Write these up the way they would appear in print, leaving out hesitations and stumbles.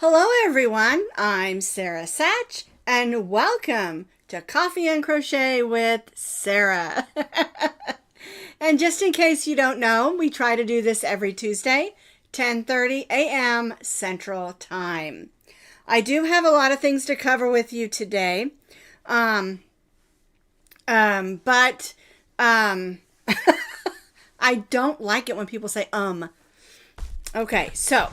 Hello everyone, I'm Sach, and welcome to Coffee and Crochet with Sara. And just in case you don't know, we try to do this every Tuesday, 10:30 a.m. Central Time. I do have a lot of things to cover with you today, but I don't like it when people say Okay, so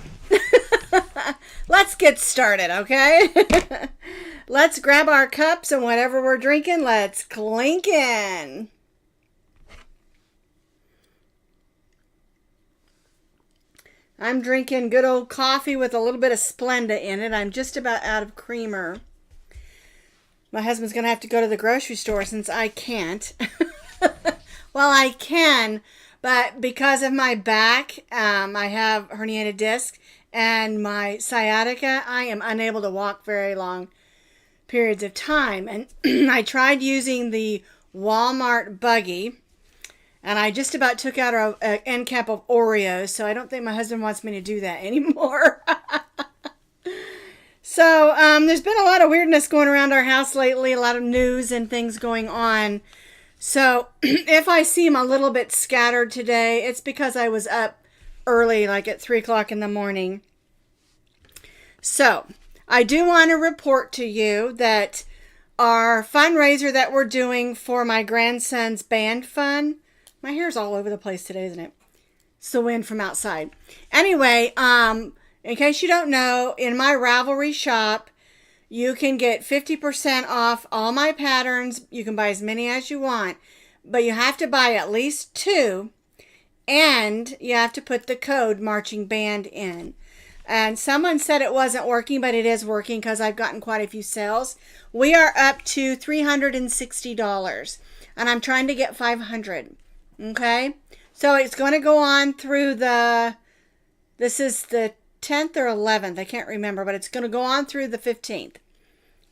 let's get started, okay? Let's grab our cups and whatever we're drinking, let's clink in. I'm drinking good old coffee with a little bit of Splenda in it. I'm just about out of creamer. My husband's going to have to go to the grocery store since I can't. Well, I can, but because of my back, I have herniated disc and my sciatica, I am unable to walk very long periods of time. And I tried using the Walmart buggy, and I just about took out an end cap of Oreos, so I don't think my husband wants me to do that anymore. So there's been a lot of weirdness going around our house lately, a lot of news and things going on. So if I seem a little bit scattered today, it's because I was up early, like at 3 o'clock in the morning. So I do want to report to you that our fundraiser that we're doing for my grandson's band fund, my hair's all over the place today, isn't it? It's the wind from outside. Anyway, in case you don't know, in my Ravelry shop, you can get 50% off all my patterns. You can buy as many as you want, but you have to buy at least 2, and you have to put the code marching band in. And someone said it wasn't working, but it is working because I've gotten quite a few sales. We are up to $360, and I'm trying to get 500. Okay, so it's going to go on through this is the 10th or 11th, I can't remember, but it's going to go on through the 15th.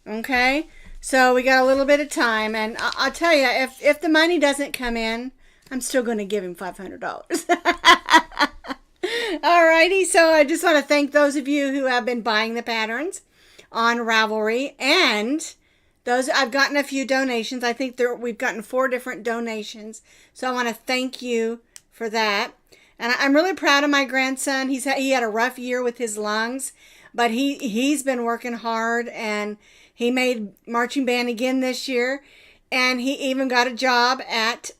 Okay, so we got a little bit of time, and I'll tell you, if the money doesn't come in, I'm still going to give him $500. Alrighty, so I just want to thank those of you who have been buying the patterns on Ravelry, and those I've gotten a few donations. I think we've gotten 4 different donations, so I want to thank you for that. And I'm really proud of my grandson. He had a rough year with his lungs, but he's been working hard, and he made marching band again this year, and he even got a job at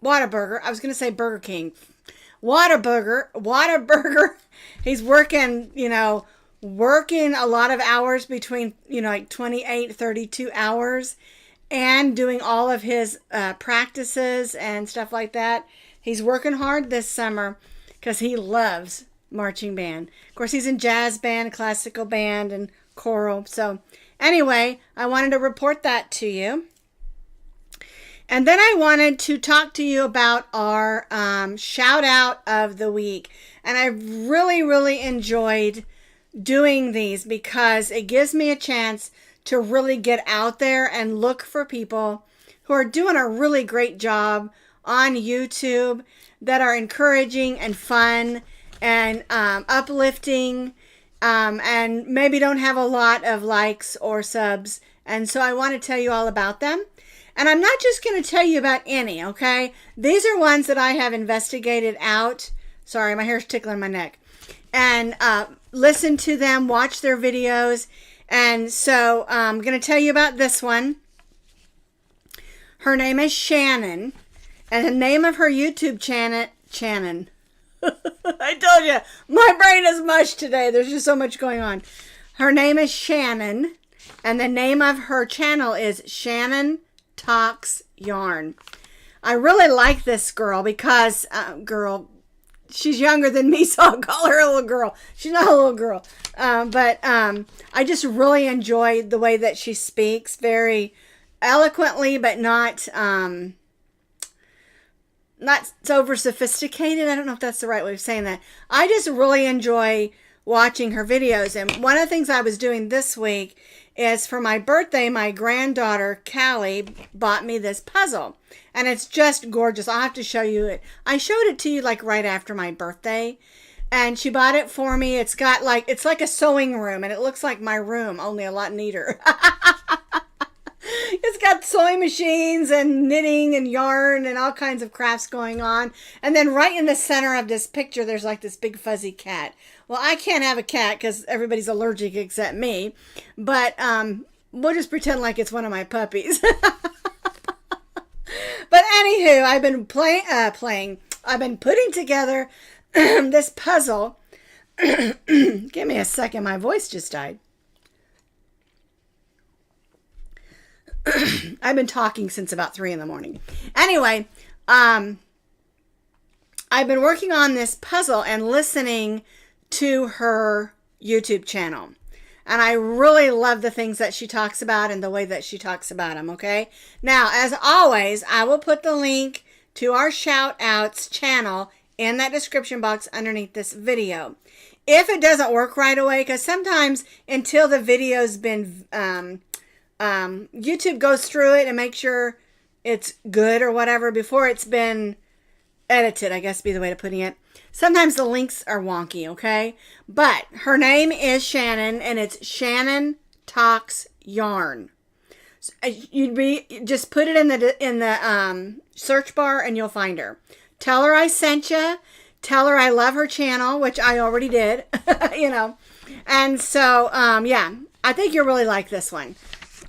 Whataburger. I was going to say Burger King. Whataburger. He's working, working a lot of hours between, like 28, 32 hours, and doing all of his practices and stuff like that. He's working hard this summer because he loves marching band. Of course, he's in jazz band, classical band, and choral. So anyway, I wanted to report that to you. And then I wanted to talk to you about our shout out of the week. And I really, really enjoyed doing these because it gives me a chance to really get out there and look for people who are doing a really great job on YouTube that are encouraging and fun and uplifting, and maybe don't have a lot of likes or subs. And so I want to tell you all about them. And I'm not just going to tell you about any, okay? These are ones that I have investigated out. Sorry, my hair's tickling my neck. And listen to them, watch their videos. And so I'm going to tell you about this one. Her name is Shannon. And the name of her YouTube channel, Shannon. I told you, my brain is mush today. There's just so much going on. Her name is Shannon. And the name of her channel is Shannon Talks Yarn. I really like this girl because, she's younger than me, so I'll call her a little girl. She's not a little girl. But I just really enjoy the way that she speaks, very eloquently, but not so over sophisticated. I don't know if that's the right way of saying that. I just really enjoy watching her videos. And one of the things I was doing this week is for my birthday, my granddaughter, Callie, bought me this puzzle. And it's just gorgeous. I'll have to show you it. I showed it to you like right after my birthday. And she bought it for me. It's got like, it's like a sewing room, and it looks like my room, only a lot neater. It's got sewing machines and knitting and yarn and all kinds of crafts going on. And then right in the center of this picture, there's like this big fuzzy cat. Well, I can't have a cat because everybody's allergic except me. But we'll just pretend like it's one of my puppies. But anywho, I've been I've been putting together this puzzle. Give me a second. My voice just died. I've been talking since about 3 in the morning. Anyway, I've been working on this puzzle and listening to her YouTube channel. And I really love the things that she talks about and the way that she talks about them, okay? Now, as always, I will put the link to our shout-outs channel in that description box underneath this video. If it doesn't work right away, because sometimes until the video's been... YouTube goes through it and makes sure it's good or whatever before it's been edited, I guess be the way of putting it. Sometimes the links are wonky, okay? But her name is Shannon, and it's Shannon Talks Yarn. So just put it in the search bar and you'll find her. Tell her I sent you. Tell her I love her channel, which I already did, you know. And so, yeah, I think you'll really like this one.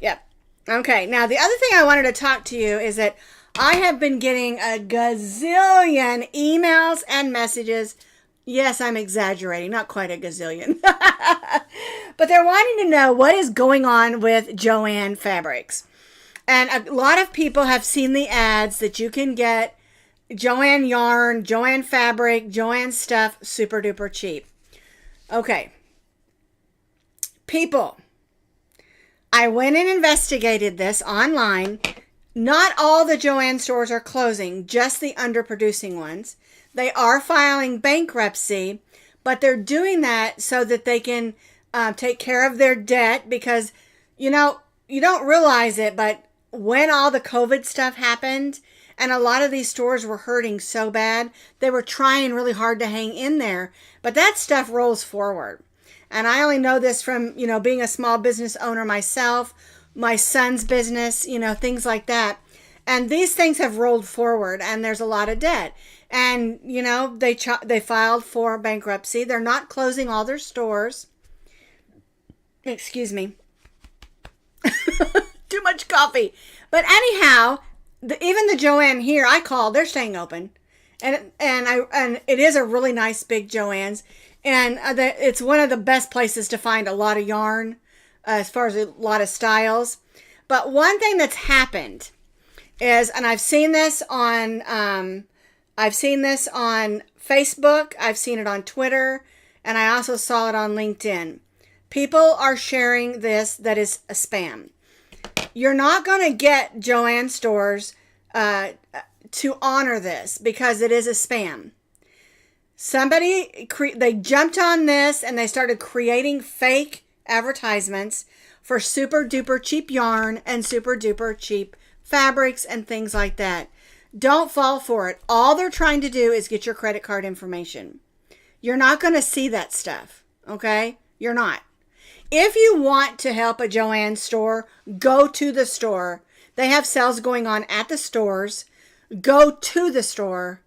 Yep. Okay. Now, the other thing I wanted to talk to you is that I have been getting a gazillion emails and messages. Yes, I'm exaggerating. Not quite a gazillion. But they're wanting to know what is going on with Joann Fabrics. And a lot of people have seen the ads that you can get Joann yarn, Joann fabric, Joann stuff super duper cheap. Okay. People, I went and investigated this online. Not all the Joann stores are closing, just the underproducing ones. They are filing bankruptcy, but they're doing that so that they can take care of their debt because, you know, you don't realize it, but when all the COVID stuff happened and a lot of these stores were hurting so bad, they were trying really hard to hang in there, but that stuff rolls forward. And I only know this from, you know, being a small business owner myself, my son's business, you know, things like that. And these things have rolled forward and there's a lot of debt. And, you know, they filed for bankruptcy. They're not closing all their stores. Excuse me. Too much coffee. But anyhow, even the Joann here I called, they're staying open. And it is a really nice big Joann's. And it's one of the best places to find a lot of yarn as far as a lot of styles. But one thing that's happened is, and I've seen this on Facebook, I've seen it on Twitter, and I also saw it on LinkedIn. People are sharing this that is a spam. You're not going to get Joann stores to honor this because it is a spam. They jumped on this and they started creating fake advertisements for super duper cheap yarn and super duper cheap fabrics and things like that. Don't fall for it. All they're trying to do is get your credit card information. You're not going to see that stuff, okay? You're not. If you want to help a Joann store, go to the store. They have sales going on at the stores. Go to the store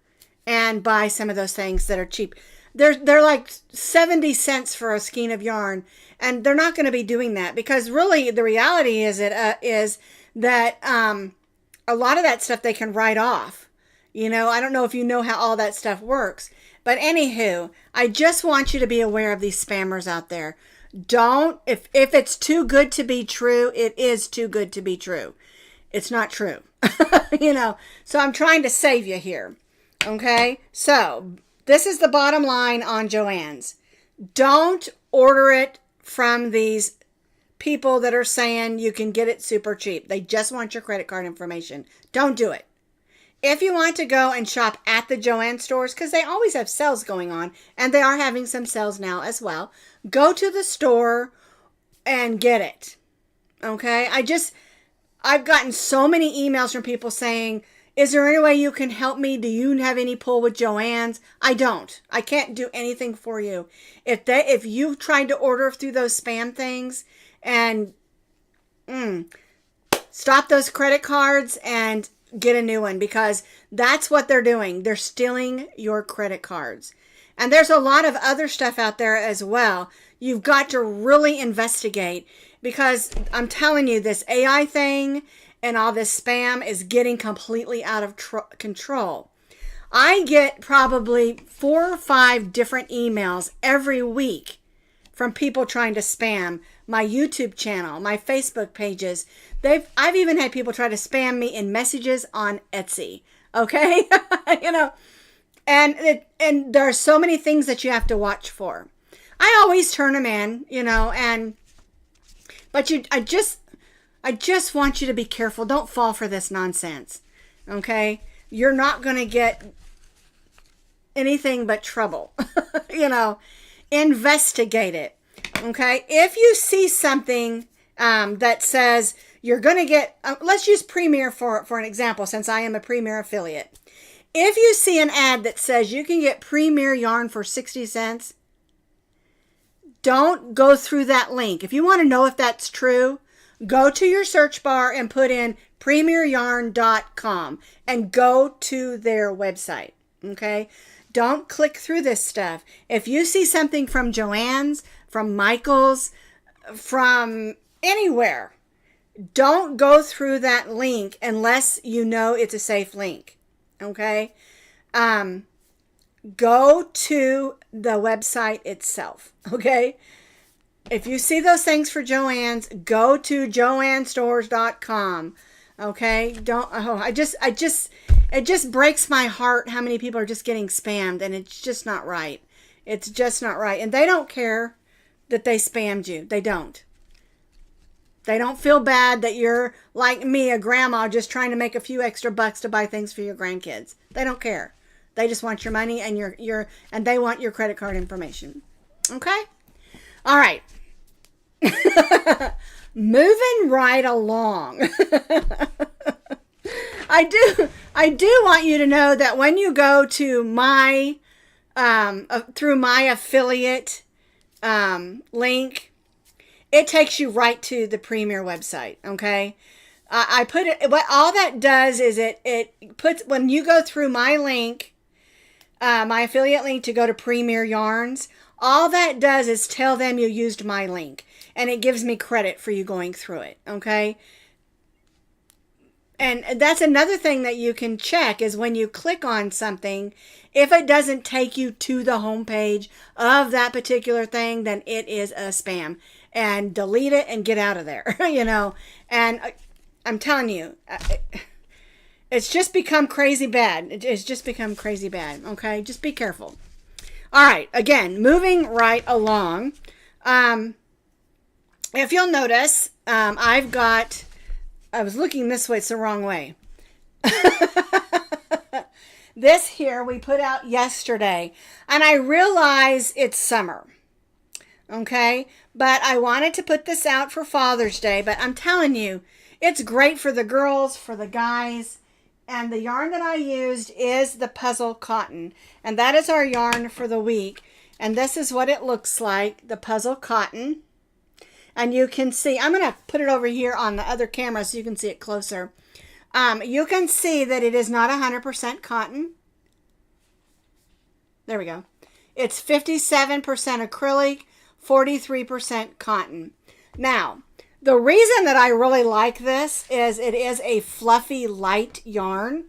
and buy some of those things that are cheap. They're like 70 cents for a skein of yarn, and they're not going to be doing that because really the reality is that a lot of that stuff they can write off. You know, I don't know if you know how all that stuff works, but anywho, I just want you to be aware of these spammers out there. Don't, if it's too good to be true, it is too good to be true. It's not true, you know, so I'm trying to save you here. Okay, so this is the bottom line on Joann's. Don't order it from these people that are saying you can get it super cheap. They just want your credit card information. Don't do it. If you want to go and shop at the Joann stores, because they always have sales going on, and they are having some sales now as well, go to the store and get it. Okay, I've gotten so many emails from people saying, Is there any way you can help me? Do you have any pull with Joann's? I don't. I can't do anything for you. If you tried to order through those spam things and stop those credit cards and get a new one, because that's what they're doing. They're stealing your credit cards. And there's a lot of other stuff out there as well. You've got to really investigate, because I'm telling you, this AI thing and all this spam is getting completely out of control. I get probably 4 or 5 different emails every week from people trying to spam my YouTube channel, my Facebook pages. I've even had people try to spam me in messages on Etsy. Okay, you know, and there are so many things that you have to watch for. I always turn them in, you know, but I just want you to be careful. Don't fall for this nonsense. Okay, you're not going to get anything but trouble. You know, investigate it. Okay, if you see something that says you're going to get, let's use Premeir for an example, since I am a Premeir affiliate. If you see an ad that says you can get Premeir yarn for 60 cents, don't go through that link. If you want to know if that's true, go to your search bar and put in PremeirYarn.com and go to their website. Okay, don't click through this stuff. If you see something from Joann's, from Michael's, from anywhere, don't go through that link unless you know it's a safe link. Okay, go to the website itself. Okay, if you see those things for Joann's, go to joannstores.com. Okay, it just breaks my heart how many people are just getting spammed, and it's just not right. It's just not right. And they don't care that they spammed you. They don't. They don't feel bad that you're like me, a grandma, just trying to make a few extra bucks to buy things for your grandkids. They don't care. They just want your money, and and they want your credit card information. Okay? All right. Moving right along. I do want you to know that when you go to my through my affiliate link, it takes you right to the Premeir website. Okay, I put it. What all that does is it puts, when you go through my link, my affiliate link to go to Premeir Yarns, all that does is tell them you used my link, and it gives me credit for you going through it. Okay. And that's another thing that you can check, is when you click on something, if it doesn't take you to the home page of that particular thing, then it is a spam, and delete it and get out of there. You know, and I'm telling you, it's just become crazy bad. It's just become crazy bad. Okay, just be careful. All right, again, moving right along. If you'll notice, I was looking this way, it's the wrong way. This here we put out yesterday, and I realize it's summer. Okay, but I wanted to put this out for Father's Day, but I'm telling you, it's great for the girls, for the guys, and the yarn that I used is the puzzle cotton, and that is our yarn for the week. And this is what it looks like, the puzzle cotton. And you can see, I'm going to put it over here on the other camera so you can see it closer. You can see that it is not 100% cotton. There we go. It's 57% acrylic, 43% cotton. Now, the reason that I really like this is it is a fluffy, light yarn.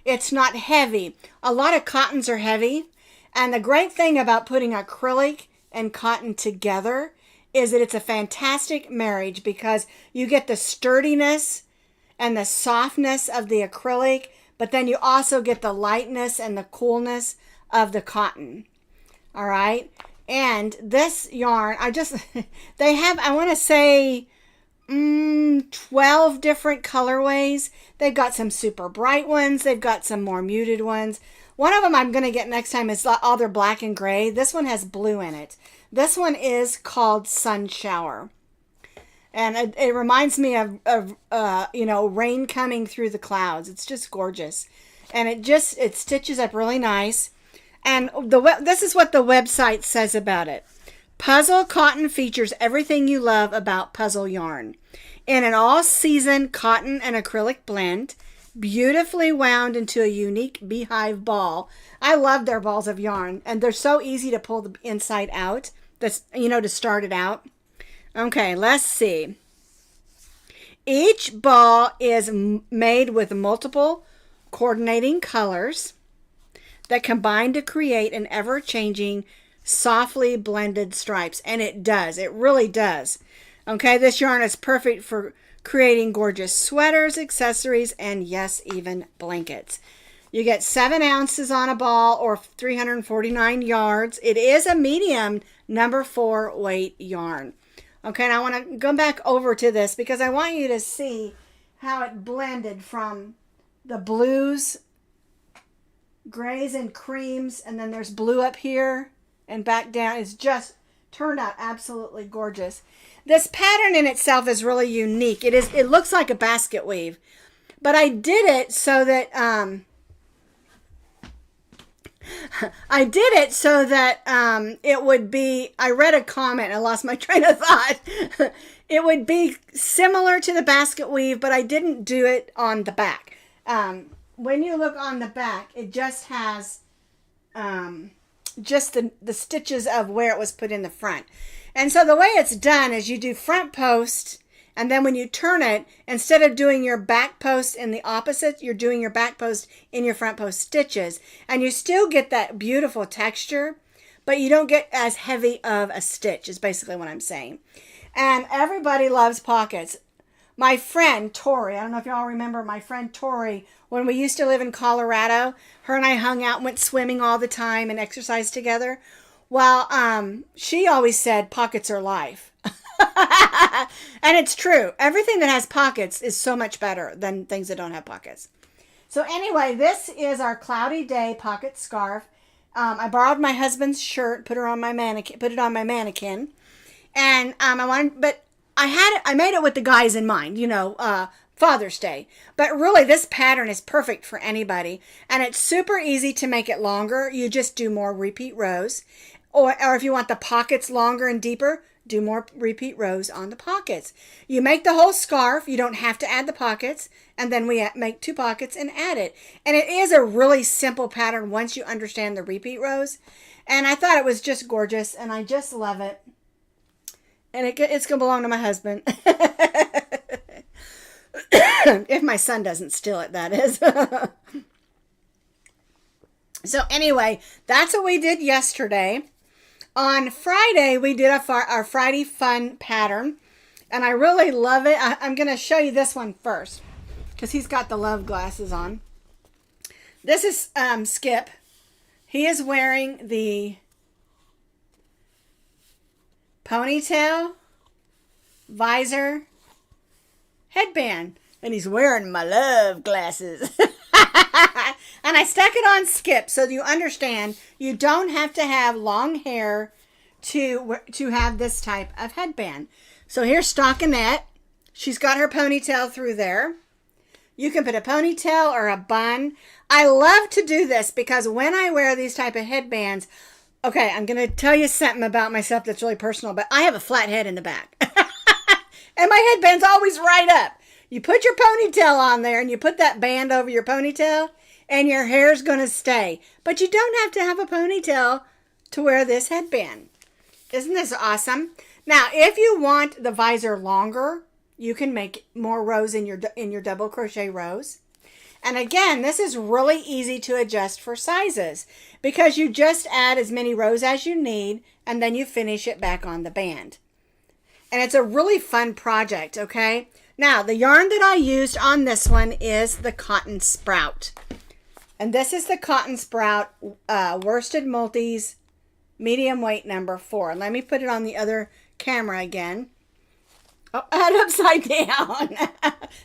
It's not heavy. A lot of cottons are heavy. And the great thing about putting acrylic and cotton together is that it's a fantastic marriage, because you get the sturdiness and the softness of the acrylic, but then you also get the lightness and the coolness of the cotton. All right. And this yarn, they have, I want to say 12 different colorways. They've got some super bright ones. They've got some more muted ones. One of them I'm going to get next time is all they're black and gray. This one has blue in it. This one is called Sun Shower. And it reminds me of you know, rain coming through the clouds. It's just gorgeous. And it stitches up really nice. And this is what the website says about it. Puzzle cotton features everything you love about puzzle yarn. In an all-season cotton and acrylic blend, beautifully wound into a unique beehive ball. I love their balls of yarn, and they're so easy to pull the inside out. That's, you know, to start it out. Okay, let's see. Each ball is made with multiple coordinating colors that combine to create an ever-changing, softly blended stripes. And it does. It really does. Okay, this yarn is perfect for creating gorgeous sweaters, accessories, and yes, even blankets. You get 7 ounces on a ball or 349 yards. It is a medium number 4 weight yarn. Okay, and I want to go back over to this because I want you to see how it blended from the blues, grays, and creams, and then there's blue up here and back down. It's just turned out absolutely gorgeous. This pattern in itself is really unique. It looks like a basket weave, but I did it so that it would be, I read a comment, I lost my train of thought. It would be similar to the basket weave, but I didn't do it on the back. When you look on the back, it just has just the stitches of where it was put in the front. And so the way it's done is you do front post, and then when you turn it, instead of doing your back post in the opposite, you're doing your back post in your front post stitches. And you still get that beautiful texture, but you don't get as heavy of a stitch, is basically what I'm saying. And everybody loves pockets. My friend Tori, I don't know if y'all remember my friend Tori, when we used to live in Colorado, her and I hung out, went swimming all the time and exercised together. Well, she always said pockets are life. And it's true. Everything that has pockets is so much better than things that don't have pockets. So anyway, this is our cloudy day pocket scarf. I borrowed my husband's shirt, put it on my mannequin, and I made it with the guys in mind, you know, Father's Day. But really, this pattern is perfect for anybody, and it's super easy to make it longer. You just do more repeat rows, or if you want the pockets longer and deeper, do more repeat rows on the pockets. You make the whole scarf. You don't have to add the pockets, and then we make 2 pockets and add it. And it is a really simple pattern once you understand the repeat rows. And I thought it was just gorgeous, and I just love it. And it's going to belong to my husband. If my son doesn't steal it, that is. So anyway, that's what we did yesterday. On Friday, we did our Friday Fun pattern. And I really love it. I'm going to show you this one first, because he's got the love glasses on. This is Skip. He is wearing the ponytail, visor, headband, and he's wearing my love glasses. And I stuck it on Skip so you understand you don't have to have long hair to have this type of headband. So here's Stockinette. She's got her ponytail through there. You can put a ponytail or a bun. I love to do this because when I wear these type of headbands, okay, I'm going to tell you something about myself that's really personal, but I have a flat head in the back. And my headband's always right up. You put your ponytail on there and you put that band over your ponytail and your hair's going to stay. But you don't have to have a ponytail to wear this headband. Isn't this awesome? Now, if you want the visor longer, you can make more rows in your double crochet rows. And again, this is really easy to adjust for sizes because you just add as many rows as you need and then you finish it back on the band. And it's a really fun project, okay? Now, the yarn that I used on this one is the Cotton Sprout. And this is the Cotton Sprout Worsted Multis medium weight number 4. Let me put it on the other camera again. Oh, head upside down.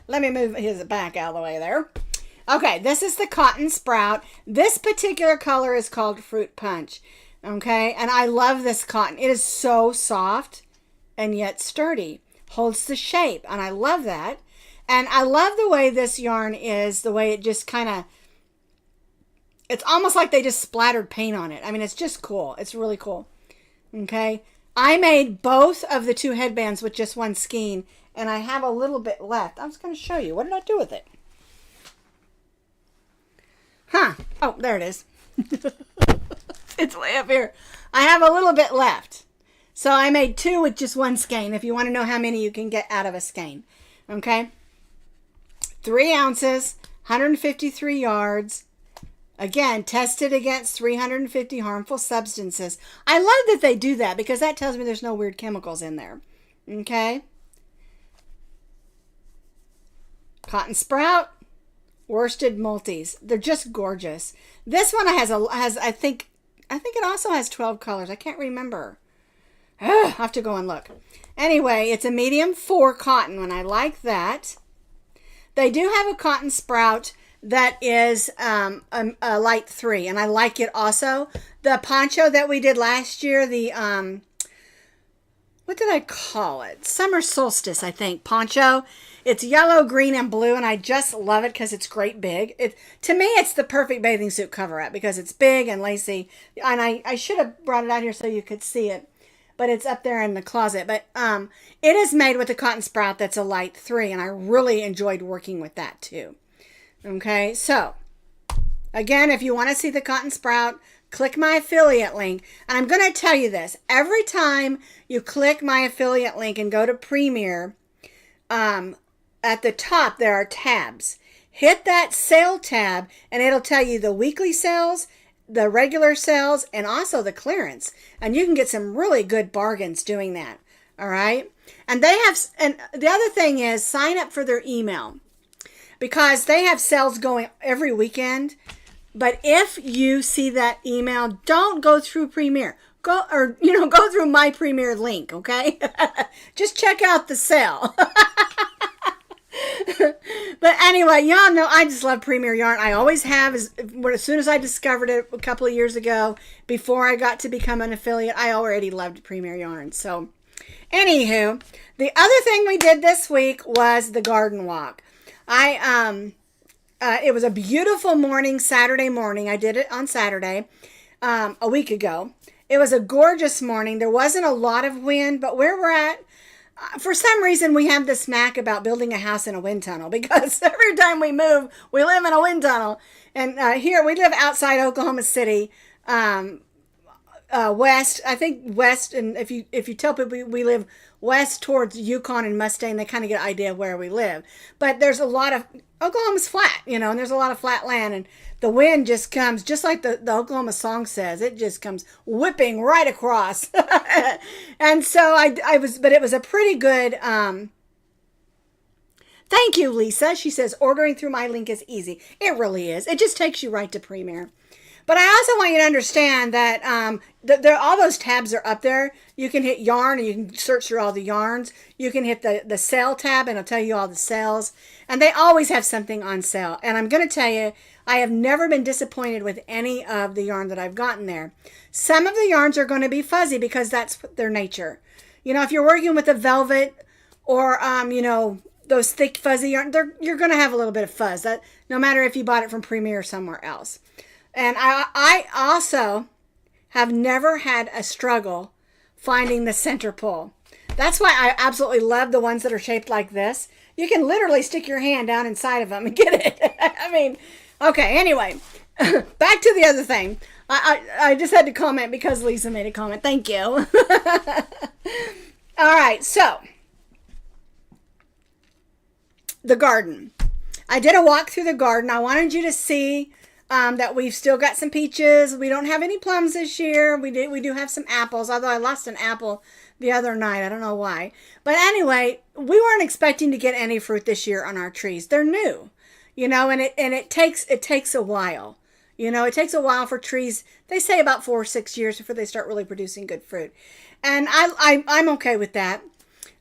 Let me move his back out of the way there. Okay, this is the Cotton Sprout. This particular color is called Fruit Punch. Okay, and I love this cotton. It is so soft and yet sturdy. holds the shape, and I love that. And I love the way this yarn is, the way it just kind of, it's almost like they just splattered paint on it. I mean, it's just cool. It's really cool. Okay. I made both of the 2 headbands with just one skein, and I have a little bit left. I was going to show you. What did I do with it? Huh. Oh, there it is. It's way up here. I have a little bit left. So I made 2 with just one skein, if you want to know how many you can get out of a skein. Okay. 3 ounces, 153 yards. Again, tested against 350 harmful substances. I love that they do that because that tells me there's no weird chemicals in there. Okay. Cotton Sprout, worsted multis. They're just gorgeous. This one has I think it also has 12 colors. I can't remember. I'll have to go and look. Anyway, it's a medium 4 cotton one. I like that. They do have a Cotton Sprout that is a light 3, and I like it also. The poncho that we did last year, the what did I call it? Summer solstice, I think, poncho. It's yellow, green, and blue, and I just love it because it's great big. To me, it's the perfect bathing suit cover-up because it's big and lacy. And I should have brought it out here so you could see it, but it's up there in the closet. But it is made with a Cotton Sprout that's a light 3, and I really enjoyed working with that too. Okay, so again, if you want to see the Cotton Sprout, click my affiliate link. And I'm going to tell you this. Every time you click my affiliate link and go to Premeir, at the top there are tabs. Hit that sale tab and it'll tell you the weekly sales, the regular sales, and also the clearance. And you can get some really good bargains doing that. All right. And and the other thing is sign up for their email, because they have sales going every weekend. But if you see that email, don't go through Premeir. Go through my Premeir link, okay? Just check out the sale. But anyway, y'all know I just love Premeir Yarn. I always have. As soon as I discovered it a couple of years ago, before I got to become an affiliate, I already loved Premeir Yarn. So, anywho, the other thing we did this week was the garden walk. It was a beautiful morning, Saturday morning. I did it on Saturday, a week ago. It was a gorgeous morning. There wasn't a lot of wind, but where we're at, for some reason, we have this knack about building a house in a wind tunnel, because every time we move, we live in a wind tunnel. And here, we live outside Oklahoma City, west, I think west, and if you tell people we live west towards Yukon and Mustang, they kind of get an idea of where we live. But there's a lot of, Oklahoma's flat, and there's a lot of flat land, and the wind just comes, just like the Oklahoma song says, it just comes whipping right across. And so but it was a pretty good, thank you, Lisa. She says, ordering through my link is easy. It really is. It just takes you right to Premeir. But I also want you to understand that all those tabs are up there. You can hit yarn and you can search through all the yarns. You can hit the sale tab and it'll tell you all the sales. And they always have something on sale. And I'm going to tell you, I have never been disappointed with any of the yarn that I've gotten there. Some of the yarns are going to be fuzzy because that's their nature. If you're working with a velvet or, those thick fuzzy yarn, you're going to have a little bit of fuzz. That no matter if you bought it from Premeir or somewhere else. And I also have never had a struggle finding the center pull. That's why I absolutely love the ones that are shaped like this. You can literally stick your hand down inside of them and get it. I mean, okay, anyway, back to the other thing. I just had to comment because Lisa made a comment. Thank you. All right, so the garden. I did a walk through the garden. I wanted you to see that we've still got some peaches. We don't have any plums this year. We do have some apples, although I lost an apple the other night. I don't know why. But anyway, we weren't expecting to get any fruit this year on our trees. They're new, and it takes a while. It takes a while for trees. They say about 4 or 6 years before they start really producing good fruit. And I'm okay with that.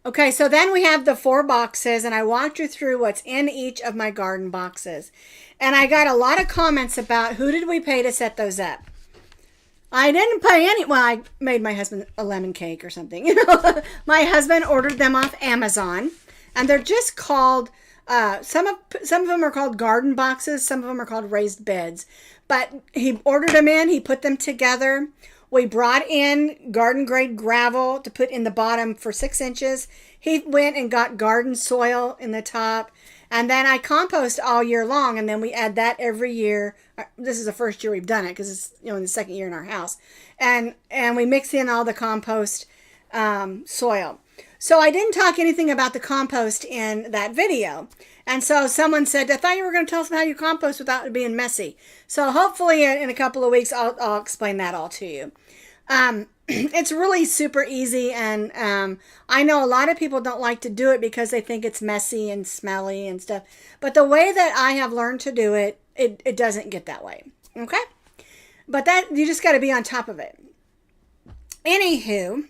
Okay, so then we have the 4 boxes, and I walked you through what's in each of my garden boxes. And I got a lot of comments about who did we pay to set those up. I didn't pay any. Well, I made my husband a lemon cake or something. You know, my husband ordered them off Amazon, and they're just called. Some of them are called garden boxes. Some of them are called raised beds. But he ordered them in. He put them together. We brought in garden grade gravel to put in the bottom for 6 inches. He went and got garden soil in the top. And then I compost all year long, and then we add that every year. This is the first year we've done it because it's, you know, in the second year in our house. And we mix in all the compost soil. So I didn't talk anything about the compost in that video. And so someone said, I thought you were going to tell us how you compost without it being messy. So hopefully in a couple of weeks, I'll explain that all to you. It's really super easy, and I know a lot of people don't like to do it because they think it's messy and smelly and stuff. But the way that I have learned to do it, it doesn't get that way. Okay? But that you just got to be on top of it. Anywho,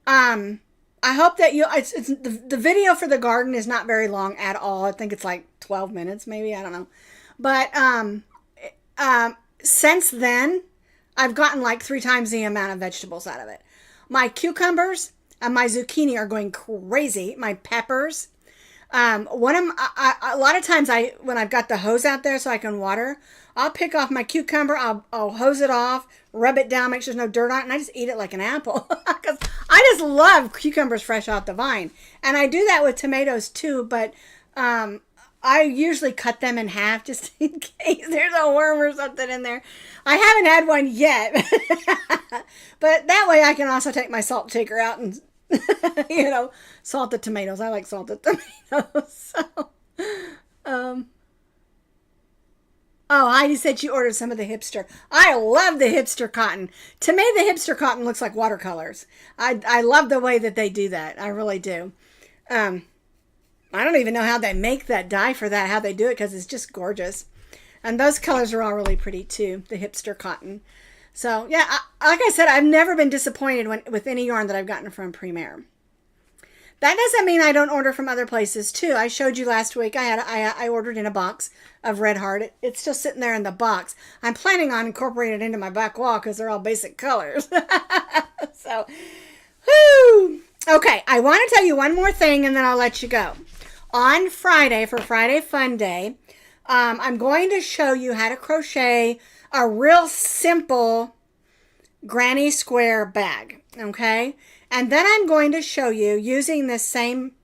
I hope that it's the video for the garden is not very long at all. I think it's like 12 minutes maybe. I don't know. But since then, I've gotten like 3 times the amount of vegetables out of it. My cucumbers and my zucchini are going crazy. My peppers. A lot of times when I've got the hose out there so I can water, I'll pick off my cucumber, I'll hose it off, rub it down, make sure there's no dirt on it, and I just eat it like an apple. Because I just love cucumbers fresh off the vine. And I do that with tomatoes too, but I usually cut them in half just in case there's a worm or something in there. I haven't had one yet. But that way I can also take my salt shaker out and, you know, salt the tomatoes. I like salted tomatoes. So, oh, Heidi said she ordered some of the hipster. I love the hipster cotton. To me, the hipster cotton looks like watercolors. I love the way that they do that. I really do. I don't even know how they make that dye for that, how they do it, because it's just gorgeous. And those colors are all really pretty too, the hipster cotton. So, yeah, like I said, I've never been disappointed with any yarn that I've gotten from Premeir. That doesn't mean I don't order from other places too. I showed you last week, I ordered in a box of Red Heart. It's still sitting there in the box. I'm planning on incorporating it into my back wall because they're all basic colors. So, whoo! Okay, I want to tell you one more thing and then I'll let you go. On Friday, for Friday Fun Day, I'm going to show you how to crochet a real simple granny square bag, okay? And then I'm going to show you using this same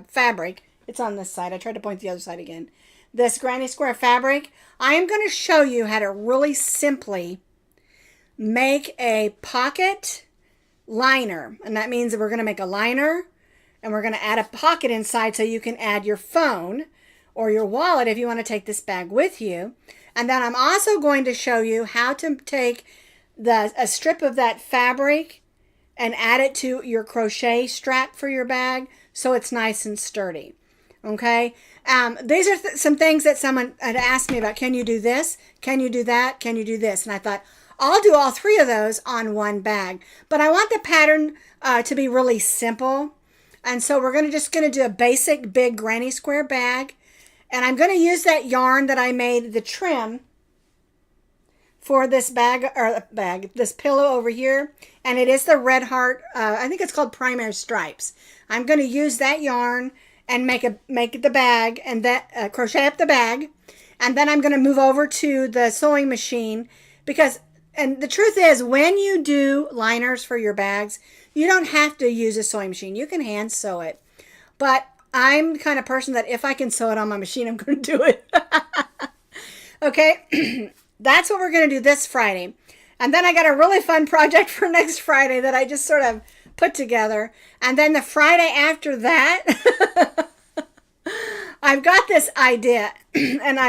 fabric. It's on this side. I tried to point the other side again. This granny square fabric. I am going to show you how to really simply make a pocket liner. And that means that we're going to make a liner and we're going to add a pocket inside so you can add your phone or your wallet if you want to take this bag with you. And then I'm also going to show you how to take a strip of that fabric and add it to your crochet strap for your bag so it's nice and sturdy. Okay? These are some things that someone had asked me about. Can you do this? Can you do that? Can you do this? And I thought, I'll do all 3 of those on one bag. But I want the pattern to be really simple. And so we're just going to do a basic big granny square bag. And I'm going to use that yarn that I made the trim for this this pillow over here. And it is the Red Heart, I think it's called Premeir Stripes. I'm going to use that yarn and make the bag and that crochet up the bag. And then I'm going to move over to the sewing machine and the truth is, when you do liners for your bags, you don't have to use a sewing machine. You can hand sew it. But I'm the kind of person that if I can sew it on my machine, I'm going to do it. Okay? That's what we're going to do this Friday. And then I got a really fun project for next Friday that I just sort of put together. And then the Friday after that, I've got this idea. And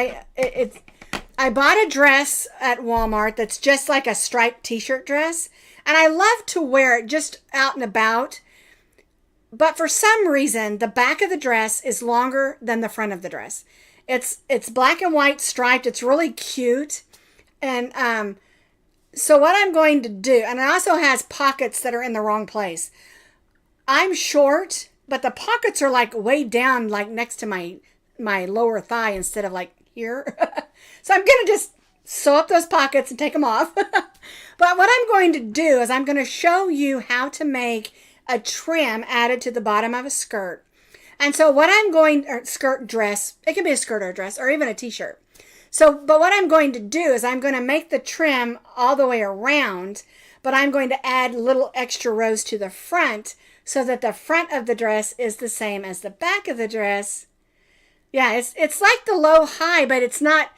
I bought a dress at Walmart that's just like a striped t-shirt dress. And I love to wear it just out and about. But for some reason, the back of the dress is longer than the front of the dress. It's black and white striped. It's really cute. And so what I'm going to do, and it also has pockets that are in the wrong place. I'm short, but the pockets are like way down, like next to my lower thigh instead of like here. So I'm going to just sew up those pockets and take them off. But what I'm going to do is I'm going to show you how to make a trim added to the bottom of a skirt. And so what I'm going, or skirt dress, it can be a skirt or a dress or even a t-shirt. So, but what I'm going to do is I'm going to make the trim all the way around, but I'm going to add little extra rows to the front so that the front of the dress is the same as the back of the dress. Yeah, it's like the low high, but it's not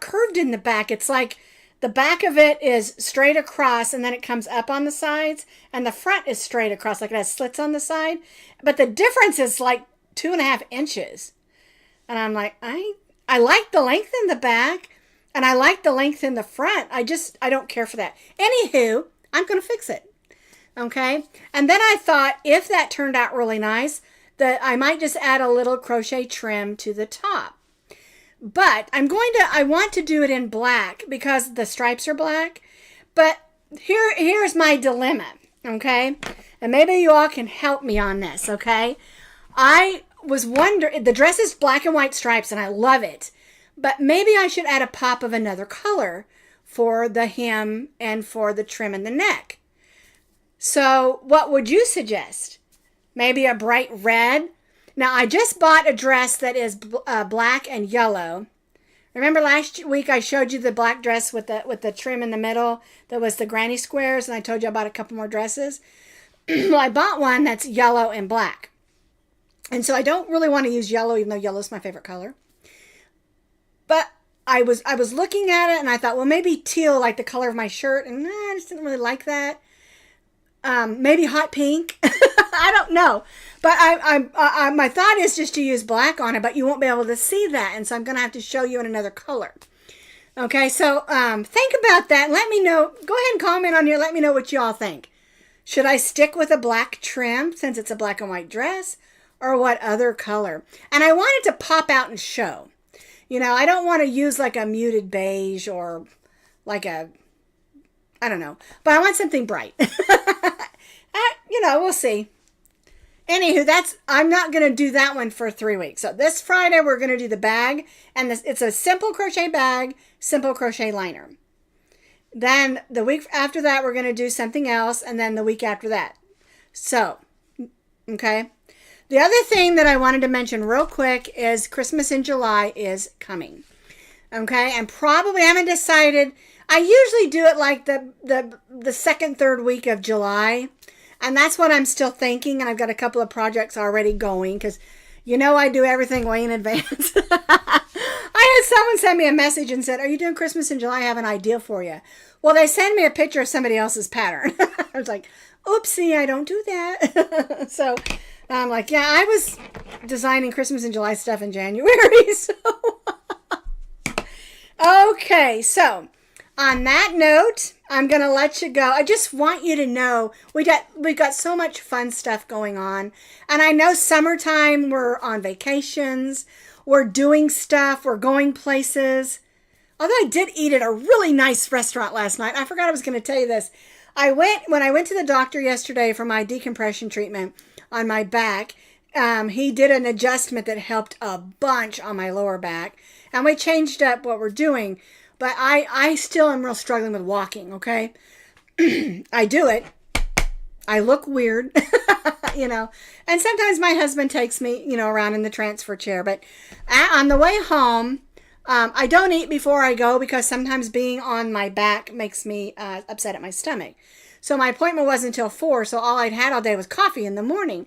curved in the back. It's like the back of it is straight across and then it comes up on the sides, and the front is straight across, like it has slits on the side. But the difference is like 2.5 inches. And I'm like, I like the length in the back and I like the length in the front. I don't care for that. Anywho, I'm going to fix it. Okay. And then I thought if that turned out really nice, that I might just add a little crochet trim to the top. But I want to do it in black because the stripes are black. But here's my dilemma. Okay. And maybe you all can help me on this. Okay. I was wondering, the dress is black and white stripes and I love it, but maybe I should add a pop of another color for the hem and for the trim and the neck. So what would you suggest? Maybe a bright red? Now I just bought a dress that is black and yellow. Remember last week I showed you the black dress with the trim in the middle that was the granny squares, and I told you I bought a couple more dresses. Well, I bought one that's yellow and black. And so I don't really want to use yellow, even though yellow is my favorite color. But I was looking at it and I thought, well, maybe teal, like the color of my shirt. And I just didn't really like that. Maybe hot pink. I don't know. But my thought is just to use black on it, but you won't be able to see that. And so I'm going to have to show you in another color. Okay, so think about that. Let me know. Go ahead and comment on here. Let me know what you all think. Should I stick with a black trim since it's a black and white dress? Or what other color? And I want it to pop out and show. You know, I don't want to use like a muted beige or like I don't know. But I want something bright. You know, we'll see. Anywho, I'm not going to do that one for 3 weeks. So this Friday, we're going to do the bag. And it's a simple crochet bag, simple crochet liner. Then the week after that, we're going to do something else. And then the week after that. So, okay. The other thing that I wanted to mention real quick is Christmas in July is coming. Okay, and probably I haven't decided. I usually do it like the second, third week of July. And that's what I'm still thinking. And I've got a couple of projects already going because, you know, I do everything way in advance. I had someone send me a message and said, are you doing Christmas in July? I have an idea for you. Well, they send me a picture of somebody else's pattern. I was like, oopsie, I don't do that. So I'm like, yeah, I was designing Christmas in July stuff in January. So, okay. So on that note, I'm going to let you go. I just want you to know we've got so much fun stuff going on. And I know summertime, we're on vacations, we're doing stuff, we're going places. Although I did eat at a really nice restaurant last night. I forgot I was going to tell you this. When I went to the doctor yesterday for my decompression treatment on my back, he did an adjustment that helped a bunch on my lower back. And we changed up what we're doing. But I still am real struggling with walking, okay? I do it. I look weird, you know. And sometimes my husband takes me, you know, around in the transfer chair. But on the way home, I don't eat before I go because sometimes being on my back makes me upset at my stomach. So my appointment wasn't until 4, so all I'd had all day was coffee in the morning.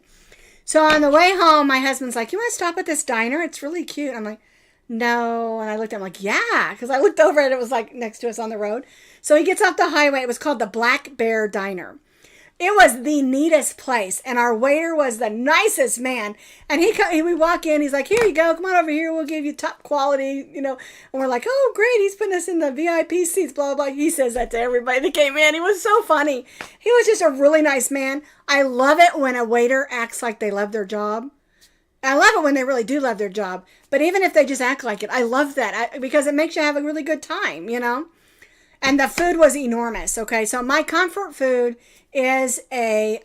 So on the way home, my husband's like, you want to stop at this diner? It's really cute. I'm like, no. And I looked at him like, yeah, because I looked over and it was like next to us on the road. So he gets off the highway. It was called the Black Bear Diner. It was the neatest place. And our waiter was the nicest man. And we walk in, he's like, here you go. Come on over here. We'll give you top quality, you know. And we're like, oh, great. He's putting us in the VIP seats, blah, blah, blah. He says that to everybody that came in. He was so funny. He was just a really nice man. I love it when a waiter acts like they love their job. I love it when they really do love their job. But even if they just act like it, I love that because it makes you have a really good time, you know. And the food was enormous, okay? So my comfort food is a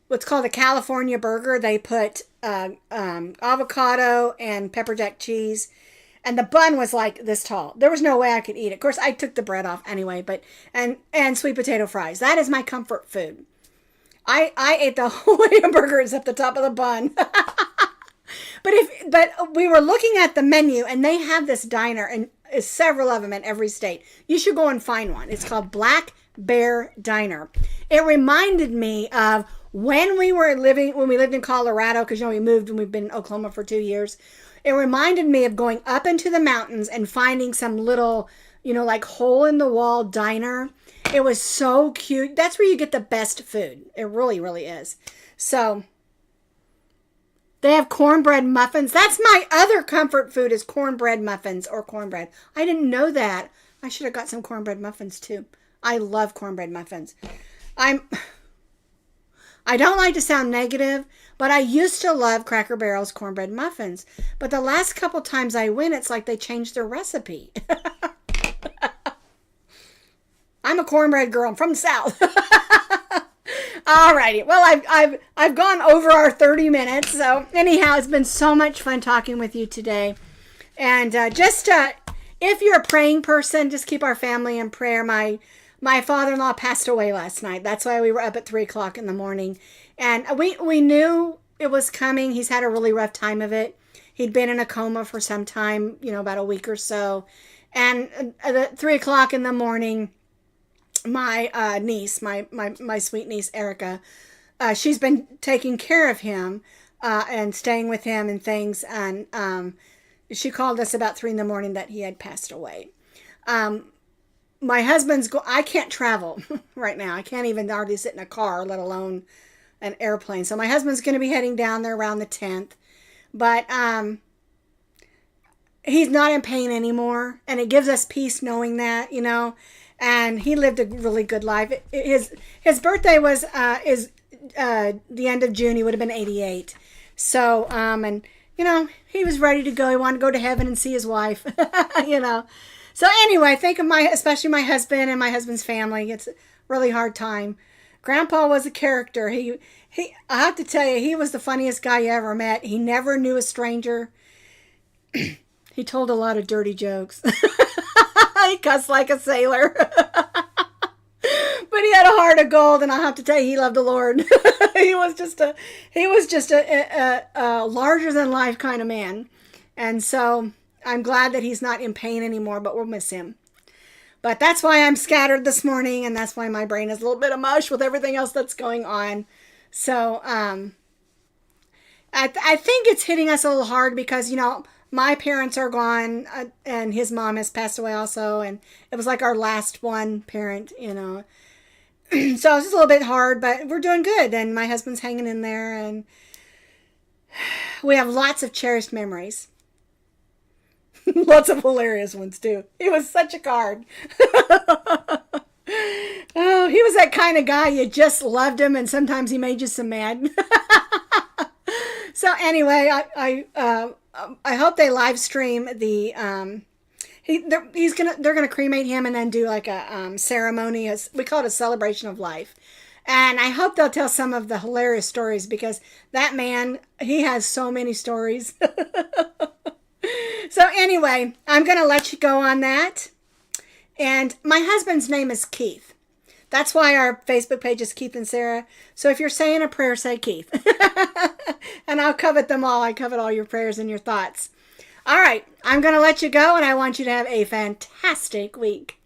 what's called a California burger. They put avocado and pepper jack cheese And the bun was like this tall. There was no way I could eat it. Of course, I took the bread off anyway, but and sweet potato fries. That is my comfort food. I ate the whole hamburger except the top of the bun. But we were looking at the menu, and they have this diner, and several of them in every state. You should go and find one. It's called Black Bear Diner. It reminded me of when we lived in Colorado, because we moved and we've been in Oklahoma for 2 years. It reminded me of going up into the mountains and finding some little, like hole in the wall diner. It was so cute. That's where you get the best food. It really, really is. So they have cornbread muffins. That's my other comfort food, is cornbread muffins or cornbread. I didn't know that. I should have got some cornbread muffins too. I love cornbread muffins. I don't like to sound negative, but I used to love Cracker Barrel's cornbread muffins. But the last couple times I went, it's like they changed their recipe. I'm a cornbread girl. I'm from the South. Alrighty. Well, I've gone over our 30 minutes. So anyhow, it's been so much fun talking with you today. And if you're a praying person, just keep our family in prayer. My father-in-law passed away last night. That's why we were up at 3 o'clock in the morning. And we knew it was coming. He's had a really rough time of it. He'd been in a coma for some time, about a week or so. And at 3 o'clock in the morning, my niece, my sweet niece, Erica, she's been taking care of him and staying with him and things. And she called us about 3 in the morning that he had passed away. My husband's I can't travel right now. I can't even hardly sit in a car, let alone an airplane. So my husband's going to be heading down there around the 10th. But he's not in pain anymore. And it gives us peace knowing that, And he lived a really good life. His birthday was the end of June. He would have been 88. So, he was ready to go. He wanted to go to heaven and see his wife, So anyway, think of especially my husband and my husband's family. It's a really hard time. Grandpa was a character. I have to tell you, he was the funniest guy you ever met. He never knew a stranger. He told a lot of dirty jokes. He cussed like a sailor. But he had a heart of gold, and I have to tell you, he loved the Lord. He was just a larger than life kind of man. And so I'm glad that he's not in pain anymore, but we'll miss him. But that's why I'm scattered this morning, and that's why my brain is a little bit of mush with everything else that's going on. So I think it's hitting us a little hard because, my parents are gone, and his mom has passed away also, and it was like our last one parent, So it's just a little bit hard, but we're doing good, and my husband's hanging in there, and we have lots of cherished memories. Lots of hilarious ones, too. He was such a card. Oh, he was that kind of guy. You just loved him, and sometimes he made you so mad. So anyway, I hope they live stream the they're gonna cremate him and then do like a ceremony. We call it a celebration of life. And I hope they'll tell some of the hilarious stories, because that man, he has so many stories. So anyway, I'm going to let you go on that. And my husband's name is Keith. That's why our Facebook page is Keith and Sara. So if you're saying a prayer, say Keith. And I'll covet them all. I covet all your prayers and your thoughts. All right, I'm going to let you go, and I want you to have a fantastic week.